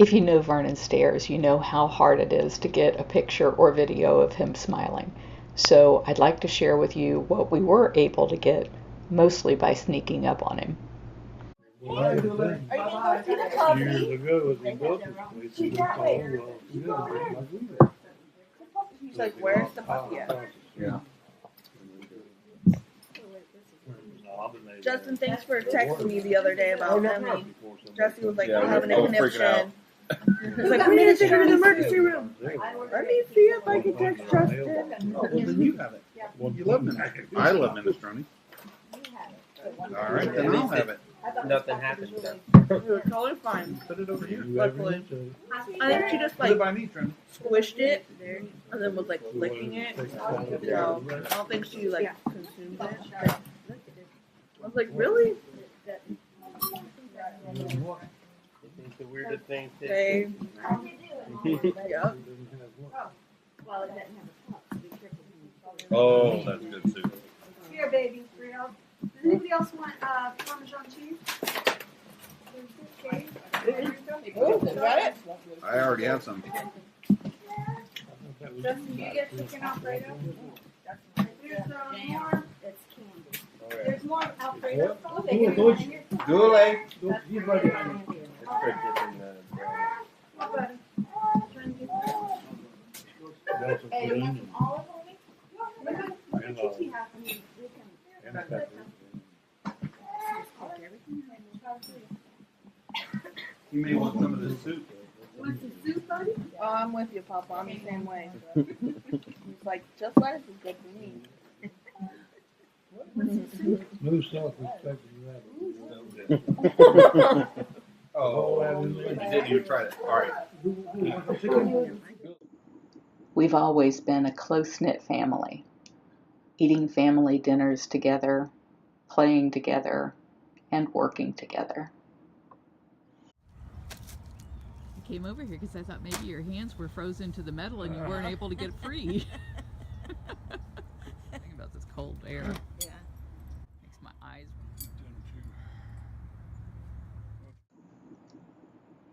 If you know Vernon Stairs, you know how hard it is to get a picture or video of him smiling. So I'd like to share with you what we were able to get, mostly by sneaking up on him. Years ago, as we built this place, we thought, oh, well, He's like, where's the puppy at? Yeah. Justin, thanks for texting me the other day about Emmy. Jesse was like, Yeah, I'm having a we're both freaking out. conniption. He's like, we need to take her to the emergency room. Let me see if I can text Justin. Oh, well, then you have it. You love minestrone. I love minestrone. All right, then I'll have it. Nothing happened with them. It was totally fine. Put it over here. Luckily. I think she just Put like it by me, Trini. squished it and then was like licking it. So I don't think she like consumed it. I was like, really? It's the weirdest thing. Hey. Yep. Oh, that's good soup. Here, baby, Frio. Does anybody else want Parmesan cheese? Okay. Oh, is that it? I already have some. Justin, do you get chicken Alfredo? There's more. It's candy. There's more Alfredo sauce. Goulet. It's pretty different than Hey, you want some olive oil? Look at what you have. I mean, we can. You may want some of this soup. You want some soup, buddy? Oh, I'm with you, Papa. I'm the same way. He's like, just lettuce is good for me. no self-respect in that. Oh, you didn't even try it. All right. We've always been a close-knit family, eating family dinners together, playing together, and working together. I came over here because I thought maybe your hands were frozen to the metal and you weren't able to get free. Think about this cold air. Yeah. Makes my eyes.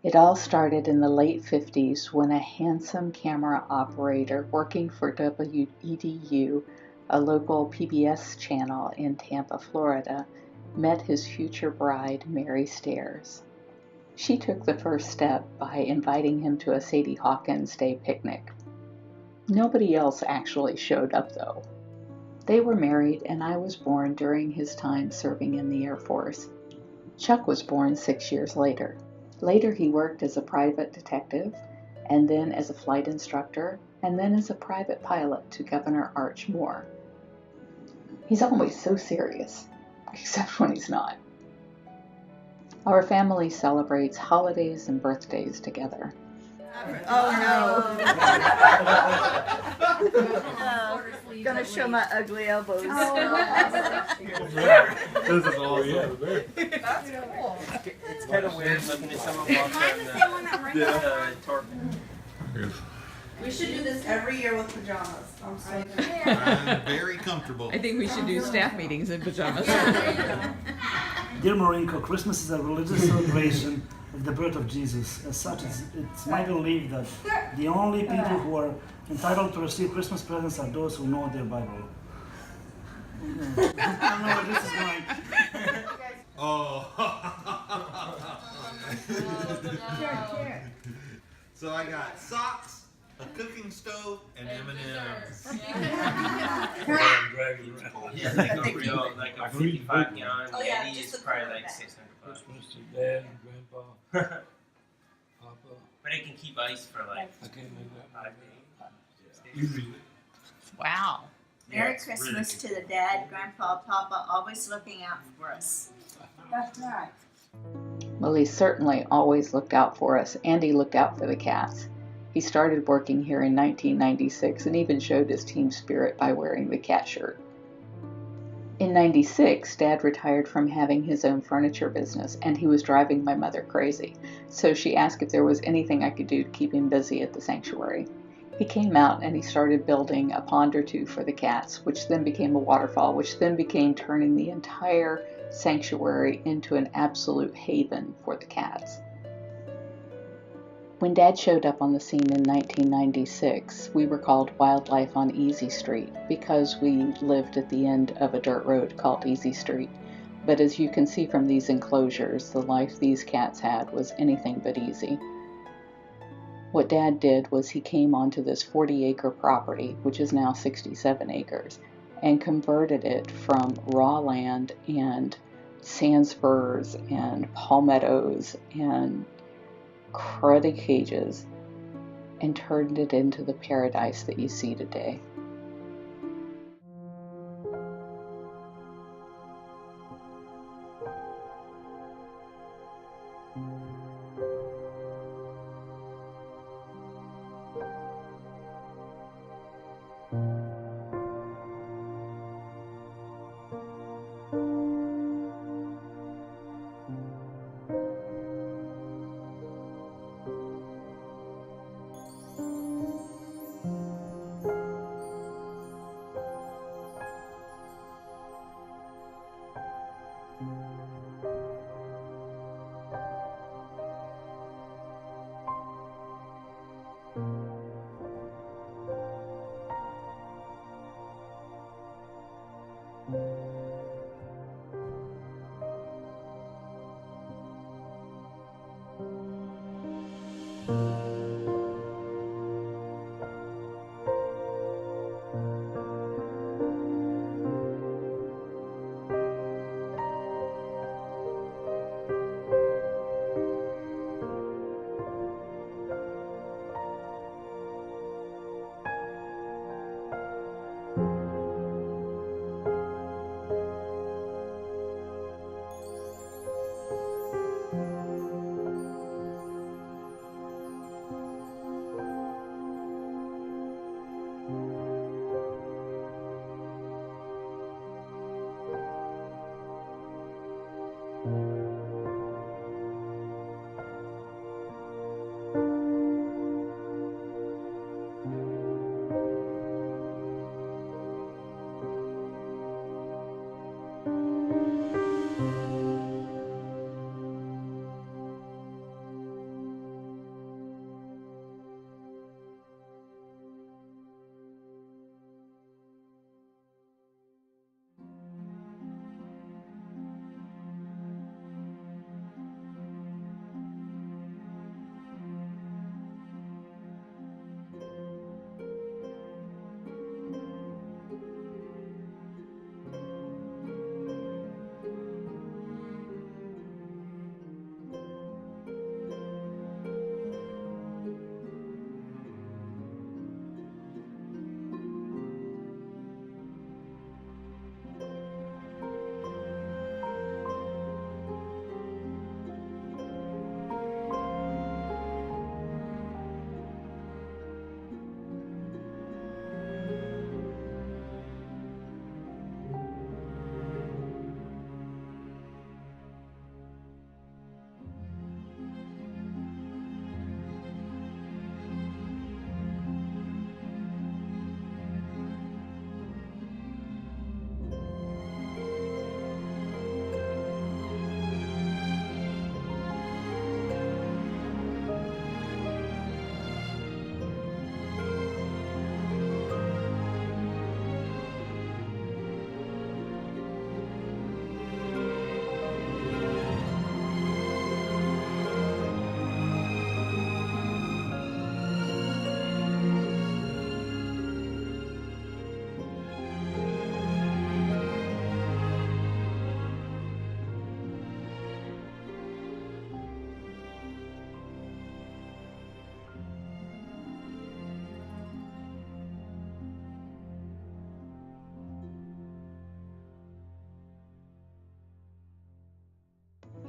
It all started in the late 50s when a handsome camera operator working for WEDU, a local PBS channel in Tampa, Florida, met his future bride, Mary Stairs. She took the first step by inviting him to a Sadie Hawkins Day picnic. Nobody else actually showed up, though. They were married, and I was born during his time serving in the Air Force. Chuck was born 6 years later. Later, he worked as a private detective, and then as a flight instructor, and then as a private pilot to Governor Arch Moore. He's always so serious, except when he's not. Our family celebrates holidays and birthdays together. Oh no. Gonna show my ugly elbows. This is awesome. That's cool. It's kind of weird looking at someone walk down the torque. We should do this every year with pajamas. I'm sorry. I'm very comfortable. I think we should do staff meetings in pajamas. Dear Marinko, Christmas is a religious celebration of the birth of Jesus. As such, it's my belief that the only people who are entitled to receive Christmas presents are those who know their Bible. I don't know where this is going. Oh. So I got socks, a cooking stove, and M&M's. Yeah, like a 55 gallon Oh, yeah, Yeti just is the probably corner like back. 600 bucks. Christmas to Dad and Grandpa, Papa. But it can keep ice for like I can't make that. 5 You days. read it. Wow. Merry it's Christmas really to the dad, grandpa, papa, always looking out for us. That's right. Well, he certainly always looked out for us, and he looked out for the cats. He started working here in 1996 and even showed his team spirit by wearing the cat shirt. In '96, Dad retired from having his own furniture business, and he was driving my mother crazy, so she asked if there was anything I could do to keep him busy at the sanctuary. He came out and he started building a pond or two for the cats, which then became a waterfall, which then became turning the entire sanctuary into an absolute haven for the cats. When Dad showed up on the scene in 1996, we were called Wildlife on Easy Street because we lived at the end of a dirt road called Easy Street. But as you can see from these enclosures, the life these cats had was anything but easy. What Dad did was he came onto this 40-acre property, which is now 67 acres, and converted it from raw land and sand spurs and palmettos and cruddy cages and turned it into the paradise that you see today.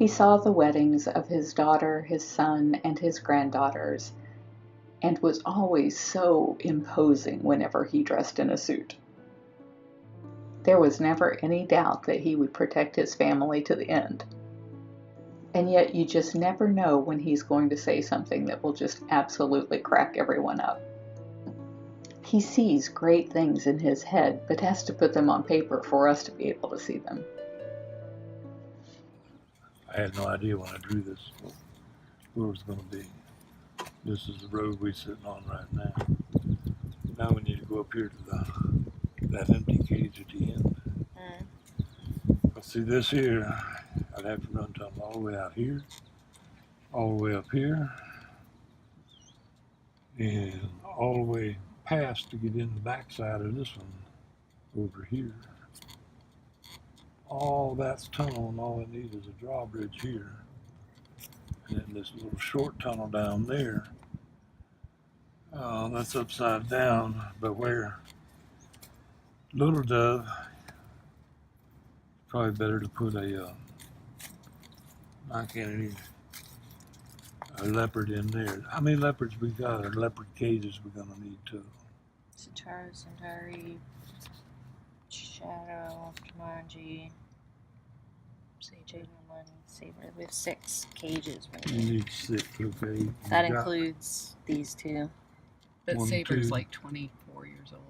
He saw the weddings of his daughter, his son, and his granddaughters, and was always so imposing whenever he dressed in a suit. There was never any doubt that he would protect his family to the end. And yet you just never know when he's going to say something that will just absolutely crack everyone up. He sees great things in his head, but has to put them on paper for us to be able to see them. I had no idea when I drew this where it was going to be. This is the road we're sitting on right now. Now we need to go up here to that empty cage at the end. But see this here, I'd have to run tunnel all the way out here, all the way up here, and all the way past to get in the backside of this one over here. All that's tunnel, and all I need is a drawbridge here. And then this little short tunnel down there. That's upside down, but where Little Dove, probably better to put a, I can't even, a leopard in there. How many leopards we got, or leopard cages we're gonna need too? Centaur, Centauri, Shadow, Jumanji, Sage, Money, Saber. We have 6 cages. You Maybe. need 6, okay. That You got includes these 2. But One, Saber's two. like 24 years old.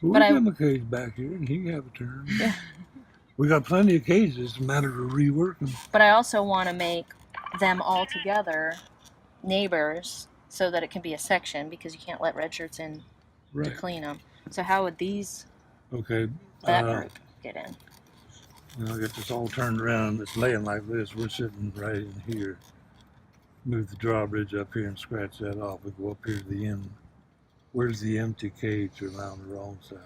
Well, But we I- got him a cage back here, and he can have a turn. Yeah. We got plenty of cages. It's a matter of reworking. But I also want to make them all together neighbors so that it can be a section because you can't let red shirts in to Right. clean them. So how would these Okay. that group get in? Now I got this all turned around. It's laying like this. We're sitting right in here. Move the drawbridge up here and scratch that off. We go up here to the end. Where's the empty cage around the wrong side?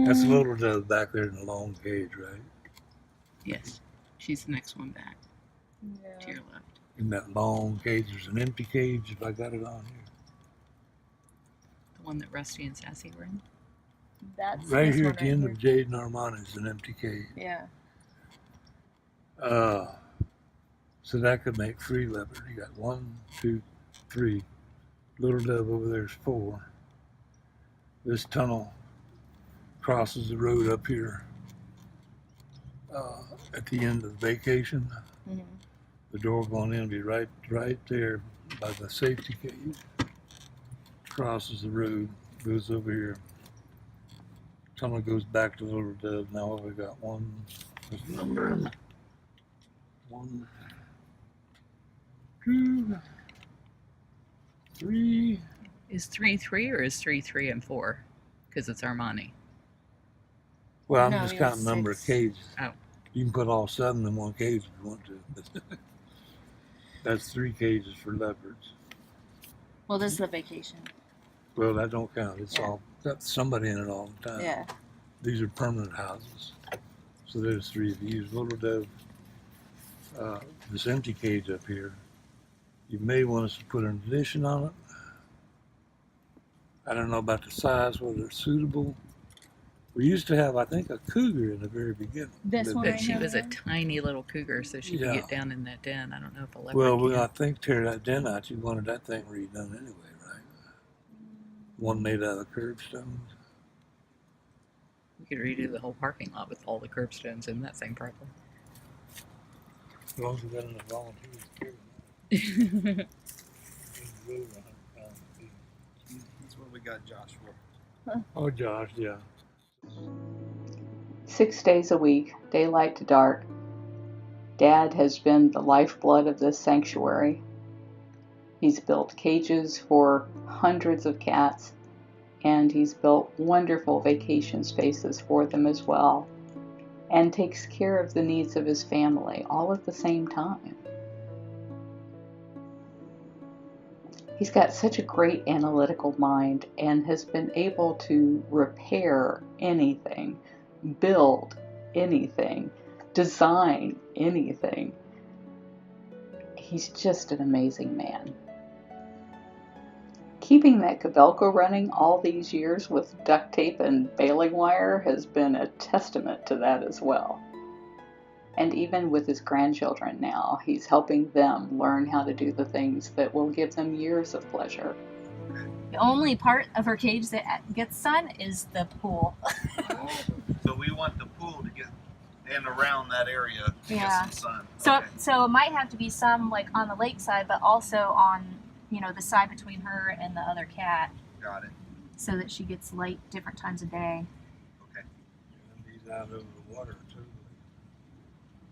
That's Little Dove back there in the long cage, right? Yes. She's the next one back to your left. In that long cage, there's an empty cage if I got it on here. The one that Rusty and Sassy were in. That's Right this here one at the right end here. of Jade and Armani is an empty cage. Yeah. So that could make 3 leopards. You got 1, 2, 3. Little Dove over there's 4. This tunnel crosses the road up here at the end of the vacation. Mm-hmm. The door going in will be right there by the safety cage. Crosses the road, goes over here. Tunnel goes back to Little Dove. Now we got 1. There's a number. 1, 2, 3. Is 3 3 or is 3 3 and 4? Because it's Armani. Well, I'm No, just you have counting the number of 6. cages. Oh. You can put all 7 in one cage if you want to. That's 3 cages for leopards. Well, this is the vacation. Well, that don't count. It's Yeah. all got somebody in it all the time. Yeah. These are permanent houses. So there's 3 of these. Little Dove, this empty cage up here, you may want us to put an addition on it. I don't know about the size, whether it's suitable. We used to have, I think, a cougar in the very beginning. This Lived one there. But she was a tiny little cougar, so she Yeah. could get down in that den. I don't know if a leopard Well, can. I think tear that den out. You wanted that thing redone anyway, right? One made out of curbstones. We could redo the whole parking lot with all the curbstones in that same property. As long as we got enough volunteers to carry them. That's what we got Josh for. Oh, Josh, yeah. 6 days a week, daylight to dark. Dad has been the lifeblood of this sanctuary. He's built cages for hundreds of cats, and he's built wonderful vacation spaces for them as well, and takes care of the needs of his family all at the same time. He's got such a great analytical mind and has been able to repair anything, build anything, design anything. He's just an amazing man. Keeping that Cabelco running all these years with duct tape and baling wire has been a testament to that as well. And even with his grandchildren now, he's helping them learn how to do the things that will give them years of pleasure. The only part of her cage that gets sun is the pool. So we want the pool to get in around that area to Yeah. get some sun. So Okay. so it might have to be some like on the lake side, but also on, you know, the side between her and the other cat, Got it. so that she gets light different times of day. Okay. And he's out over the water, too.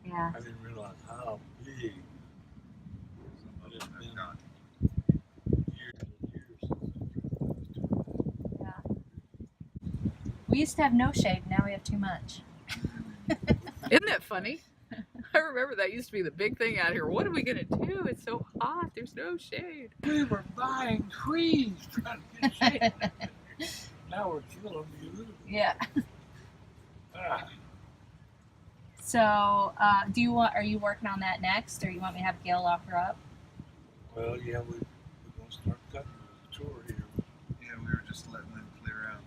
Yeah. I didn't realize how big. Some of them have gone. We used to have no shade, now we have too much. Isn't that funny? I remember that used to be the big thing out here. What are we gonna do? It's so hot. There's no shade. We were buying trees trying to get shade. Now we're killing you. Yeah. Ah. So, are you working on that next, or you want me to have Gail lock her up? Well, yeah, we're going to start cutting the tour here. Yeah, we were just letting them clear out.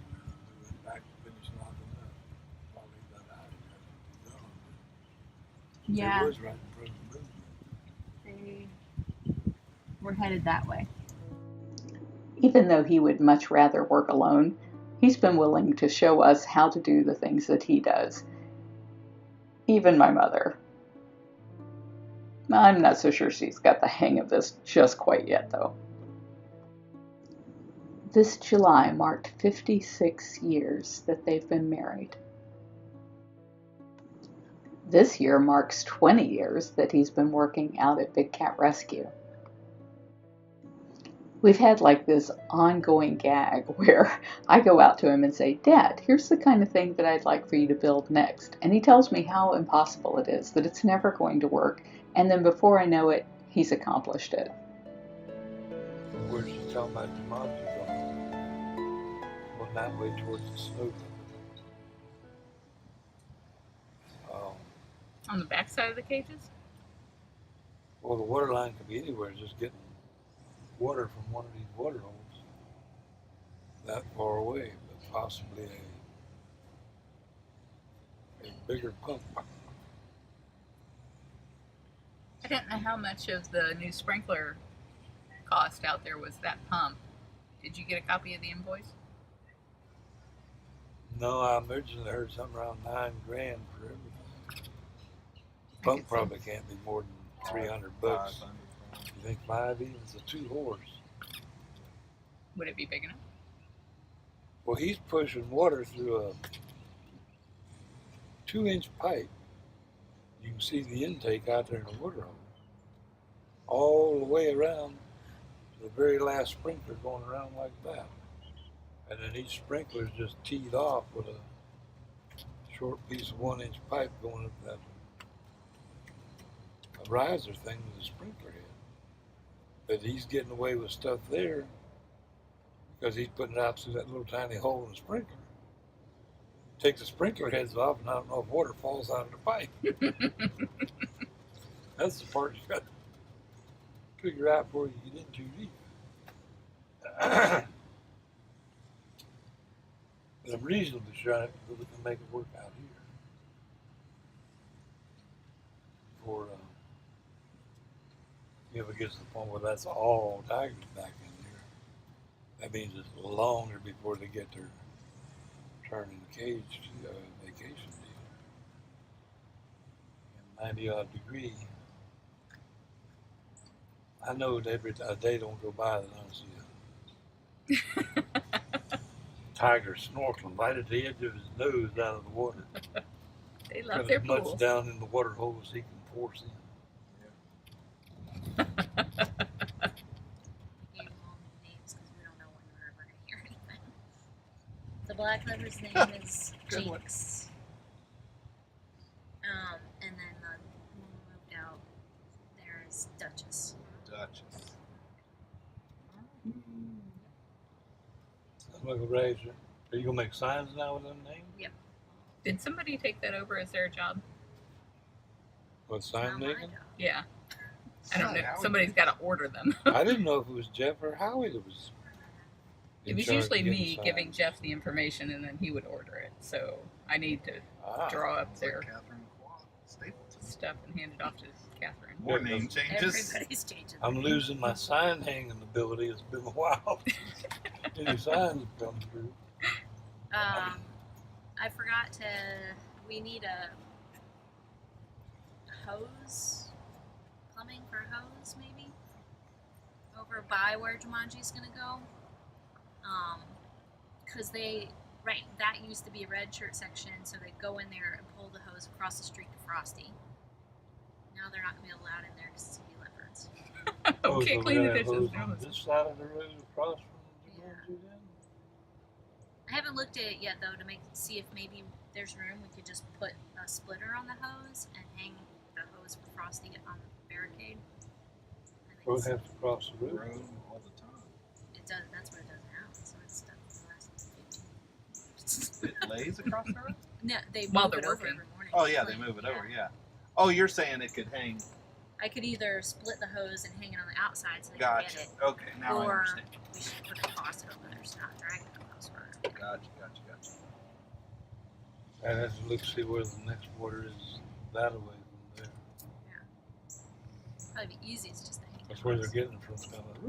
We went back to finish locking up. Probably about out of there. Yeah. It was right in front of the movie. We're headed that way. Even though he would much rather work alone, he's been willing to show us how to do the things that he does. Even my mother. I'm not so sure she's got the hang of this just quite yet, though. This July marked 56 years that they've been married. This year marks 20 years that he's been working out at Big Cat Rescue. We've had like this ongoing gag where I go out to him and say, Dad, here's the kind of thing that I'd like for you to build next. And he tells me how impossible it is, that it's never going to work. And then before I know it, he's accomplished it. Where's she talking about the monster going? Well, that way towards the snow. On the back side of the cages? Well, the water line could be anywhere, just getting water from one of these water holes that far away, but possibly a bigger pump. I didn't know how much of the new sprinkler cost out there was that pump. Did you get a copy of the invoice? No, I originally heard something around $9,000 for everything. The pump probably can't be more than $300. You think 5 even? It's a 2-horse. Would it be big enough? Well, he's pushing water through a 2-inch pipe. You can see the intake out there in the water hole. All the way around to the very last sprinkler going around like that. And then each sprinkler is just teed off with a short piece of 1-inch pipe going up that riser thing with the sprinkler head. But he's getting away with stuff there because he's putting it out through that little tiny hole in the sprinkler. Take the sprinkler heads off, and I don't know if water falls out of the pipe. That's the part you got to figure out before you get in too deep. But I'm reasonably sure that we can make it work out here. Before you ever get to the point where that's all tigers back in there, that means it's longer before they get their turn in the cage to vacation deal. And 90-odd degree. I know that every day don't go by that I don't see a tiger snorkeling right at the edge of his nose out of the water. They love their as much pools. down in the water hole as he can force in. The black leather's name is Jinx. And then the one who moved out there is Duchess. Duchess. Sounds like a razor. Are you gonna make signs now with them names? Yep. Did somebody take that over as their job? What, sign making? Yeah. I don't know. Somebody's got to order them. I didn't know if it was Jeff or Howie that was. It was usually me giving Jeff the information, and then he would order it. So I need to draw up their stuff and hand it off to Catherine. More name changes. Everybody's changing. I'm losing my sign hanging ability. It's been a while. Any signs have come through. I forgot to. We need a hose. Plumbing for a hose, maybe? Over by where Jumanji's gonna go. Because that used to be a red shirt section, so they'd go in there and pull the hose across the street to Frosty. Now they're not gonna be allowed in there because it's gonna be leopards. Oh, Okay, so clean we the got dishes. hose on this side of the road across from the Jumanji then? I haven't looked at it yet though to see if maybe there's room we could just put a splitter on the hose and hang the hose for Frosty on the barricade. I think We'll it's- have to cross the road. Road all the time. it does. That's what it does now. So it's stuck for the last 15 It lays across the road? No, they While move they're it over working. every morning. Oh, yeah, they move it over, yeah. Oh, you're saying it could hang. I could either split the hose and hang it on the outside so they Gotcha. can get it, Okay, now I or understand. we should put a faucet over there so not dragging the hose for it. Gotcha. And have to look, see where the next water is that away from there. Probably be easiest just to hang That's the where they're hose. getting from, kind of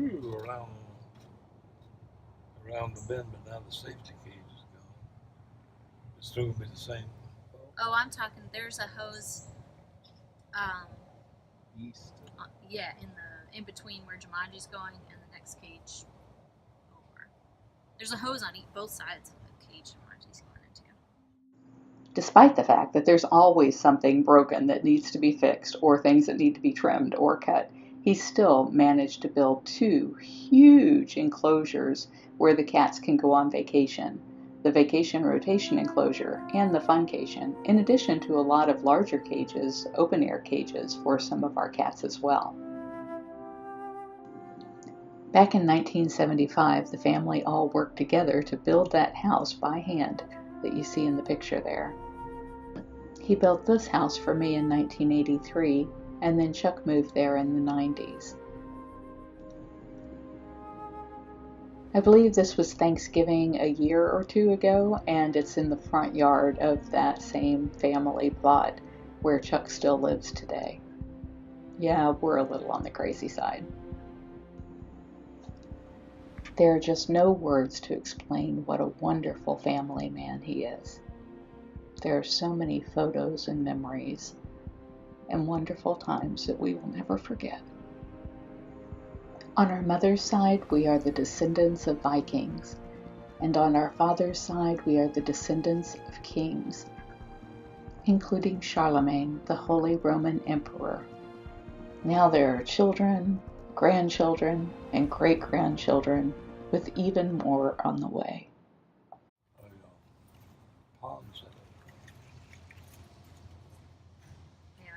around the bend, but now the safety cage is gone. It's still gonna be the same. Oh, I'm talking. There's a hose. East. Yeah, in between where Jumanji's going and the next cage over. There's a hose on both sides of the cage Jumanji's going into. Despite the fact that there's always something broken that needs to be fixed or things that need to be trimmed or cut, he still managed to build 2 huge enclosures where the cats can go on vacation. The vacation rotation enclosure and the funcation, in addition to a lot of larger cages, open air cages for some of our cats as well. Back in 1975, the family all worked together to build that house by hand that you see in the picture there. He built this house for me in 1983, and then Chuck moved there in the 90s. I believe this was Thanksgiving a year or 2 ago, and it's in the front yard of that same family plot where Chuck still lives today. Yeah, we're a little on the crazy side. There are just no words to explain what a wonderful family man he is. There are so many photos and memories and wonderful times that we will never forget. On our mother's side, we are the descendants of Vikings, and on our father's side, we are the descendants of kings, including Charlemagne, the Holy Roman Emperor. Now there are children, grandchildren, and great-grandchildren, with even more on the way. Ponds. Yeah.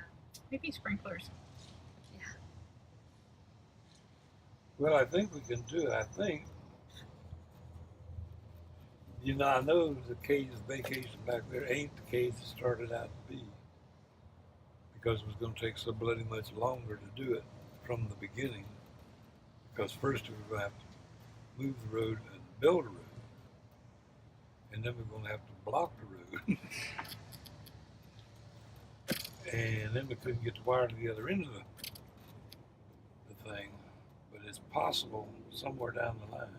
Maybe sprinklers. Yeah. Well, I think we can do it. I think. You know, I know the cage of vacation back there ain't the cage it started out to be. Because it was going to take so bloody much longer to do it from the beginning. Because first we were going to have to move the road and build a road. And then we're going to have to block the road. And then we couldn't get the wire to the other end of the thing. But it's possible somewhere down the line,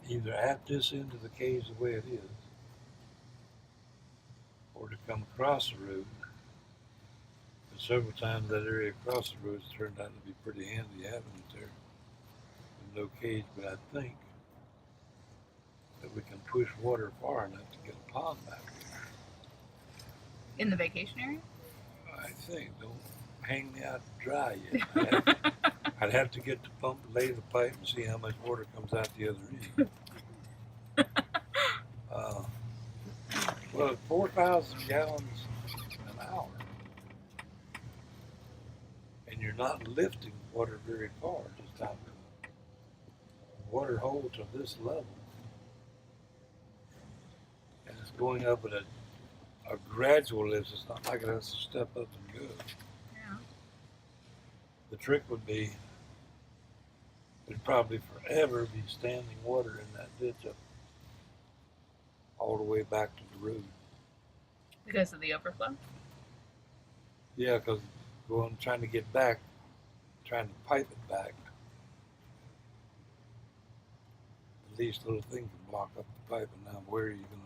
either at this end of the cage the way it is, or to come across the road. But several times that area across the road has turned out to be pretty handy having it there with no cage. But I think that we can push water far enough to get a pond back there. In the vacation area? I think. Don't hang me out to dry yet. I'd have to get the pump, lay the pipe, and see how much water comes out the other end. Well, 4,000 gallons an hour. And you're not lifting water very far, just out the water hole to this level. And it's going up at a gradual lift. It's not like it has to step up and go. Yeah. The trick would be, there'd probably forever be standing water in that ditch up all the way back to the road. Because of the overflow? Yeah, because going trying to get back, trying to pipe it back, the least little thing can block up the pipe, and now where are you going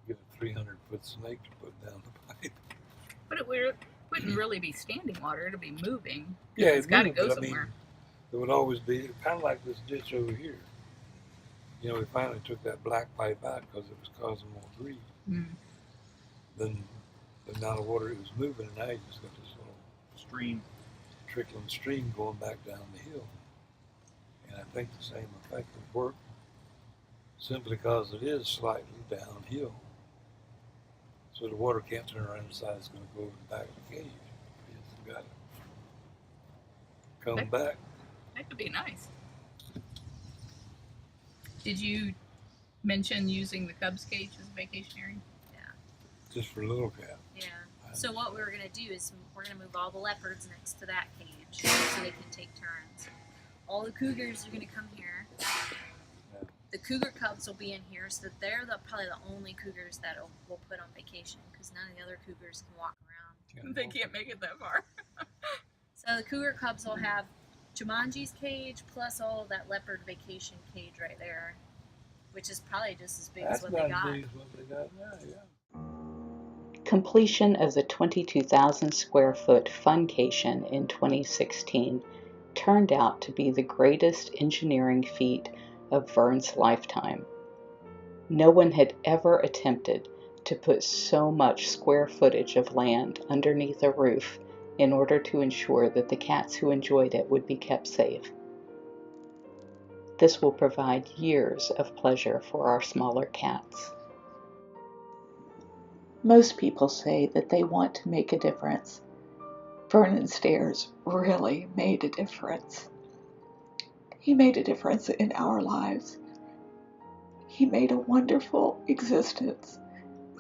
to get a 300-foot snake to put down the pipe? But it wouldn't really be standing water, it'd be moving. Yeah, It's got to moved, go but somewhere. There would always be, kind of like this ditch over here. You know, we finally took that black pipe out because it was causing more grief. Mm. Then the amount of water it was moving, and now you just got this little Stream. trickling stream going back down the hill. And I think the same effect would work simply because it is slightly downhill. So the water can't turn around the side, it's going to go over the back of the cage. It's got to come back. That could be nice. Did you mention using the Cubs cage as a vacation area? Just for little cat. Yeah. So what we're gonna do is we're gonna move all the leopards next to that cage so they can take turns. All the cougars are gonna come here. The cougar cubs will be in here, so they're probably the only cougars that we'll put on vacation because none of the other cougars can walk around. They can't make it that far. So the cougar cubs will have Jumanji's cage plus all of that leopard vacation cage right there, which is probably just as big as what they got. That's about as big as what they got now, yeah. Completion of the 22,000 square foot Funcation in 2016 turned out to be the greatest engineering feat of Vern's lifetime. No one had ever attempted to put so much square footage of land underneath a roof in order to ensure that the cats who enjoyed it would be kept safe. This will provide years of pleasure for our smaller cats. Most people say that they want to make a difference. Vernon Stairs really made a difference. He made a difference in our lives. He made a wonderful existence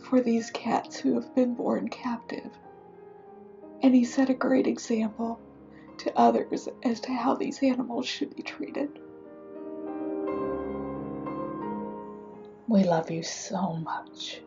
for these cats who have been born captive. And he set a great example to others as to how these animals should be treated. We love you so much.